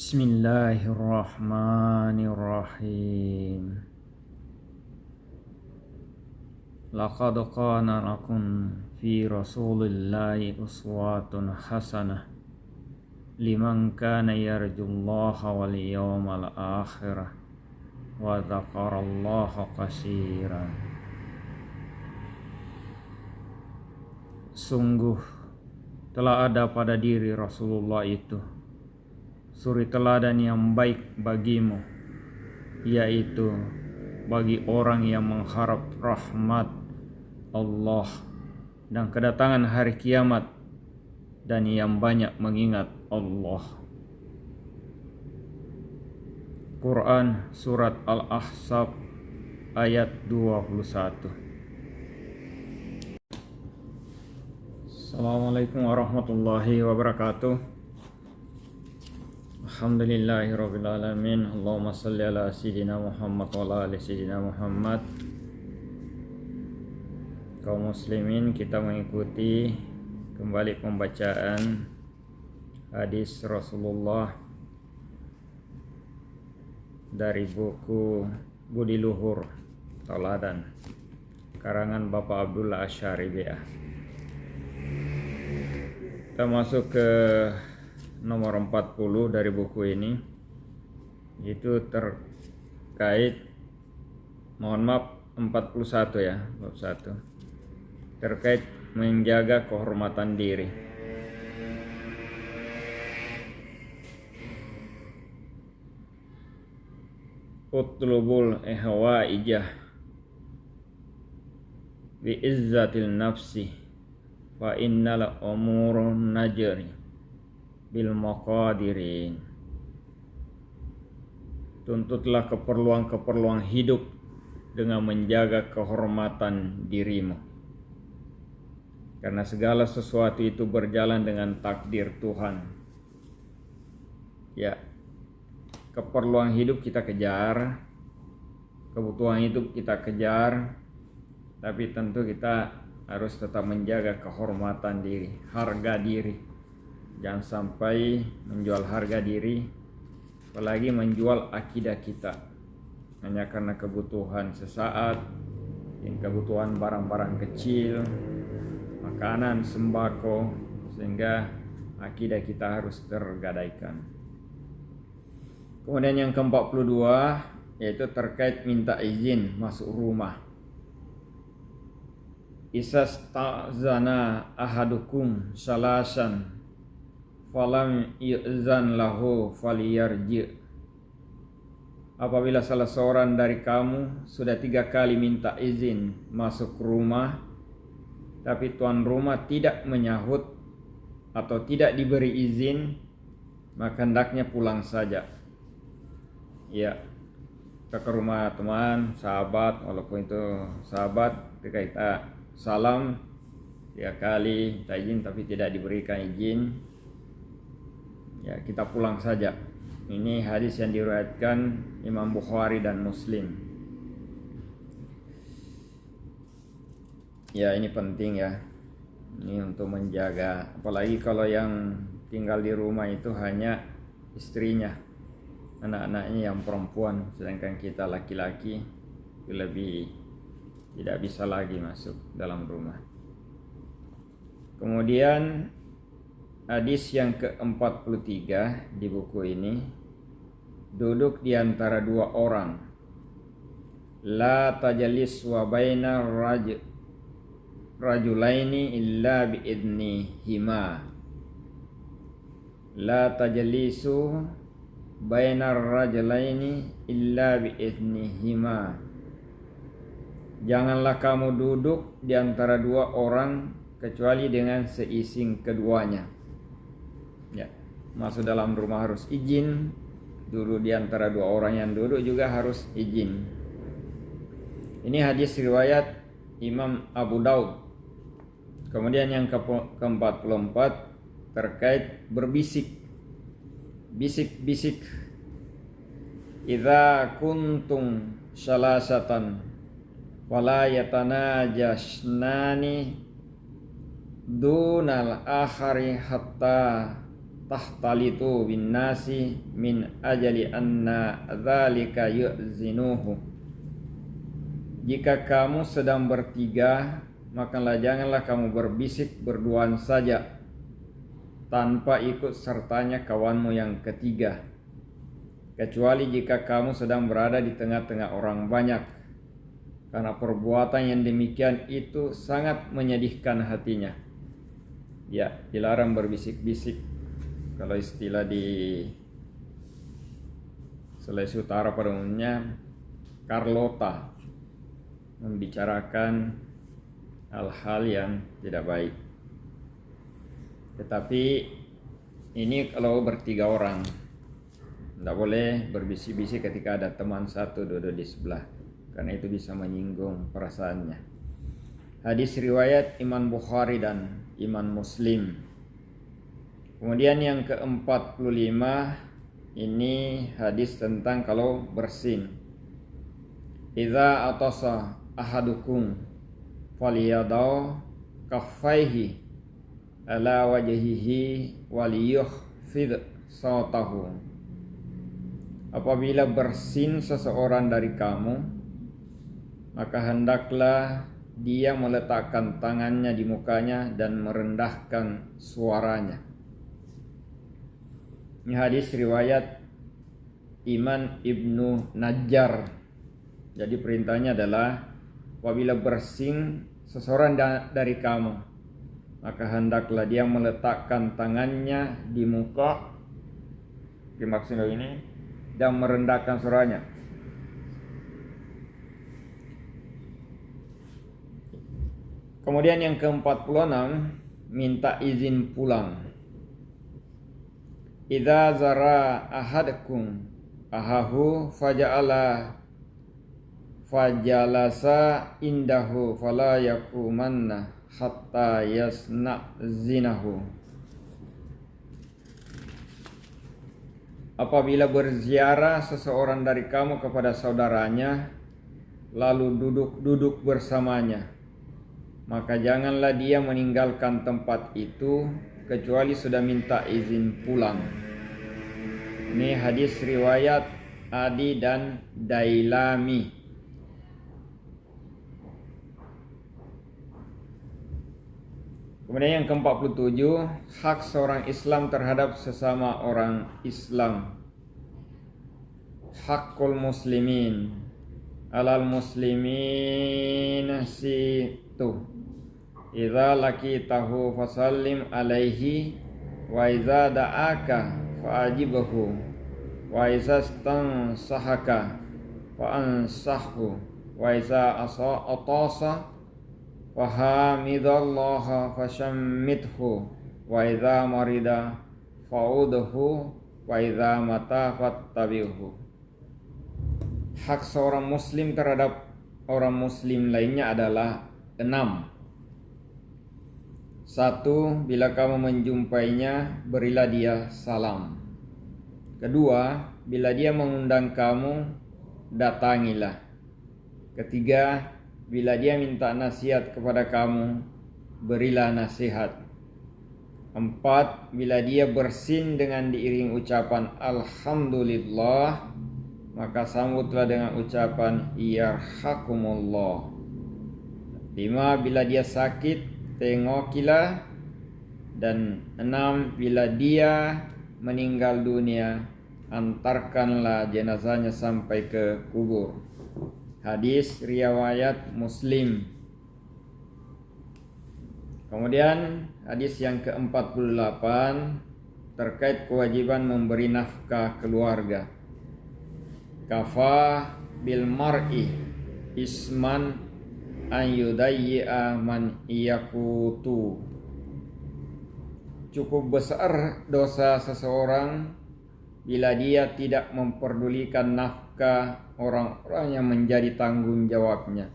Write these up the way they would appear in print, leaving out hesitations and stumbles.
Bismillahirrahmanirrahim. Laqad kana lakum fi Rasulillahi uswatun hasanah liman kana yarjullaha wal yawmal akhirah wa dzakarallaha katsiran. Sungguh telah ada pada diri Rasulullah itu suri teladan yang baik bagimu, yaitu bagi orang yang mengharap rahmat Allah dan kedatangan hari kiamat, dan yang banyak mengingat Allah. Quran Surat Al-Ahzab ayat 21. Assalamualaikum warahmatullahi wabarakatuh. Alhamdulillahirrabbilalamin. Allahumma salli ala sayyidina Muhammad wa ala ali sayyidina Muhammad. Kaum muslimin, kita mengikuti kembali pembacaan hadis Rasulullah dari buku Budi Luhur Tauladan karangan Bapak Abdullah Asy-Syaribiyah. Kita masuk ke nomor 40 dari buku ini, itu terkait 41 ya, bab 1, terkait menjaga kehormatan diri. Utlubul ihwaijah bi izzatil nafsi fa innal umurun najri bil maqadirin. Tuntutlah keperluan-keperluan hidup dengan menjaga kehormatan dirimu, karena segala sesuatu itu berjalan dengan takdir Tuhan. Ya, keperluan hidup kita kejar, kebutuhan hidup kita kejar, tapi tentu kita harus tetap menjaga kehormatan diri, harga diri. Jangan sampai menjual harga diri, apalagi menjual akidah kita hanya karena kebutuhan sesaat, yang kebutuhan barang-barang kecil, makanan, sembako, sehingga akidah kita harus tergadaikan. Kemudian yang ke-42 yaitu terkait minta izin masuk rumah. Isasta'zana ahadukum salasan falam yu'zan lahu faliyarji. Apabila salah seorang dari kamu sudah 3 kali minta izin masuk rumah, tapi tuan rumah tidak menyahut atau tidak diberi izin, maka hendaknya pulang saja. Ya, kita ke rumah teman, sahabat, walaupun itu sahabat, ketika kita salam 3 kali minta izin tapi tidak diberikan izin, ya kita pulang saja. Ini hadis yang diriwayatkan Imam Bukhari dan Muslim. Ya, ini penting ya. Ini untuk menjaga, apalagi kalau yang tinggal di rumah itu hanya istrinya, anak-anaknya yang perempuan, sedangkan kita laki-laki itu lebih tidak bisa lagi masuk dalam rumah. Kemudian hadis yang ke-43 di buku ini, duduk di antara 2 orang. La tajalis wa baina rajulaini illa biidnihima. La tajalisu baina rajulaini illa biidnihima. Janganlah kamu duduk di antara 2 orang kecuali dengan seizin keduanya. Ya, masuk dalam rumah harus izin, duduk di antara 2 orang yang duduk juga harus izin. Ini hadis riwayat Imam Abu Daud. Kemudian yang ke-44 terkait berbisik. Bisik-bisik. Idza kuntum salasatan wala yatanajasnani dunal akhari hatta tahtalitu bin nasi min ajali anna dzalika yu'zinuhu. Jika kamu sedang bertiga, makalah janganlah kamu berbisik berduaan saja tanpa ikut sertanya kawanmu yang ketiga, kecuali jika kamu sedang berada di tengah-tengah orang banyak, karena perbuatan yang demikian itu sangat menyedihkan hatinya. Ya, dilarang berbisik-bisik. Kalau istilah di Sulawesi Utara pada umumnya Carlota, membicarakan hal-hal yang tidak baik. Tetapi ini kalau bertiga orang, tidak boleh berbisik-bisik ketika ada teman satu duduk di sebelah, karena itu bisa menyinggung perasaannya. Hadis riwayat Imam Bukhari dan Imam Muslim. Kemudian yang ke-45 ini hadis tentang kalau bersin. Idza atasa ahadukum falyadau kaffaihi ala wajhihi waliyukhfid sautahu. Apabila bersin seseorang dari kamu, maka hendaklah dia meletakkan tangannya di mukanya dan merendahkan suaranya. Ini hadis riwayat Iman Ibnu Najjar. Jadi perintahnya adalah apabila bersin seseorang dari kamu, maka hendaklah dia meletakkan tangannya di muka, dimaksud ini, dan merendahkan suaranya. Kemudian yang ke-46, minta izin pulang. Idza zara ahadakum ahahu fajalasa indahu fala yakumanna hatta yasna zinahu. Apabila berziarah seseorang dari kamu kepada saudaranya, lalu duduk bersamanya, maka janganlah dia meninggalkan tempat itu kecuali sudah minta izin pulang. Ini hadis riwayat Adi dan Dailami. Kemudian yang ke-47, hak seorang Islam terhadap sesama orang Islam. Hakul muslimin alal muslimin situ. Idza laqitahu fasallim alaihi wa idza da'aka fa'ajibhu wa idza stansahaka fa'ansahhu wa idza atasa wa hamidallaha fashammithu wa idza marida fa'udhu wa idza mata fattabi'hu. Hak seorang muslim terhadap orang muslim lainnya adalah 6. 1. Bila kamu menjumpainya, berilah dia salam. 2. Bila dia mengundang kamu, datangilah. 3. Bila dia minta nasihat kepada kamu, berilah nasihat. 4. Bila dia bersin dengan diiring ucapan Alhamdulillah, maka sambutlah dengan ucapan Yarhakumullah. 5. Bila dia sakit, tengokilah. Dan 6. Bila dia meninggal dunia, antarkanlah jenazahnya sampai ke kubur. Hadis riwayat Muslim. Kemudian hadis yang ke-48 terkait kewajiban memberi nafkah keluarga. Kafa bil mar'i isman an yudayyi'a man yakutu. Cukup besar dosa seseorang bila dia tidak memperdulikan nafkah orang-orang yang menjadi tanggung jawabnya.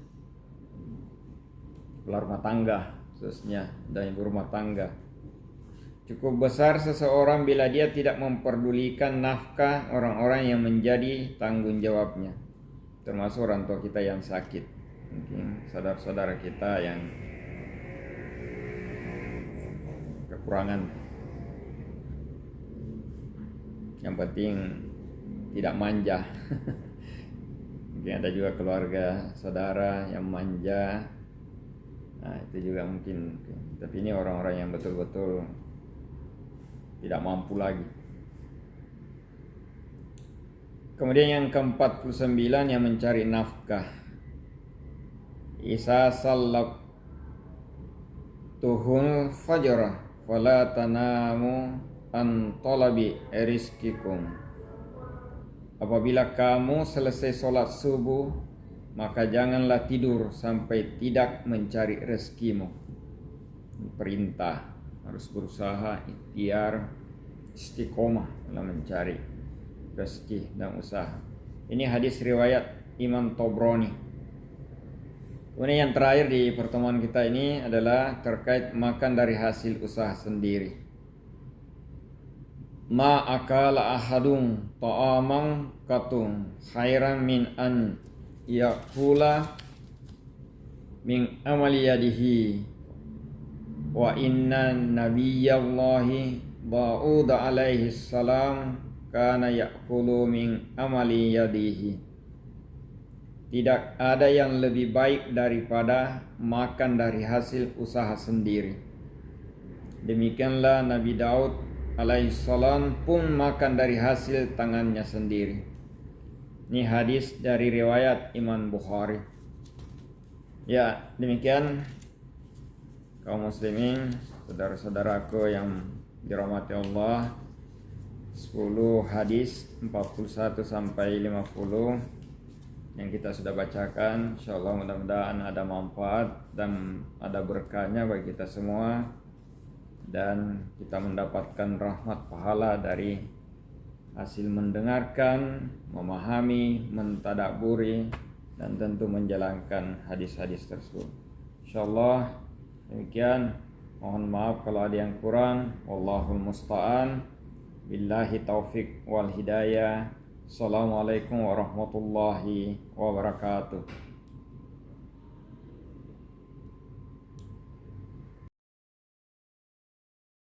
Rumah tangga khususnya, dan ibu rumah tangga. Cukup besar seseorang bila dia tidak memperdulikan nafkah orang-orang yang menjadi tanggung jawabnya, termasuk orang tua kita yang sakit, mungkin saudara-saudara kita yang kekurangan. Yang penting tidak manja. Mungkin ada juga keluarga saudara yang manja. Nah, itu juga mungkin. Tapi ini orang-orang yang betul-betul tidak mampu lagi. Kemudian yang ke-49 yang mencari nafkah. Isa sallab tuhul fajr fala tanamu an talabi rizqikum. Apabila kamu selesai sholat subuh, maka janganlah tidur sampai tidak mencari rezekimu. Perintah harus berusaha, ikhtiar, istiqomah dalam mencari rezeki dan usaha. Ini hadis riwayat Imam Tabrani. Kemudian yang terakhir di pertemuan kita ini adalah terkait makan dari hasil usaha sendiri. Ma akala ahadun ta'amang katung khairan min an yakula min amali yadihi wa inna nabiyallahi Daud alaihi salam kana yakulu min amali yadihi. Tidak ada yang lebih baik daripada makan dari hasil usaha sendiri. Demikianlah Nabi Daud alaihissalam pun makan dari hasil tangannya sendiri. Ini hadis dari riwayat Imam Bukhari. Ya, demikian kaum muslimin, saudara-saudaraku yang dirahmati Allah, 10 hadis 41 sampai 50 yang kita sudah bacakan. Insyaallah mudah-mudahan ada manfaat dan ada berkahnya bagi kita semua, dan kita mendapatkan rahmat pahala dari hasil mendengarkan, memahami, mentadabburi, dan tentu menjalankan hadis-hadis tersebut. Insyaallah demikian. Mohon maaf kalau ada yang kurang. Wallahul musta'an. Billahi taufik wal hidayah. Assalamualaikum warahmatullahi wabarakatuh.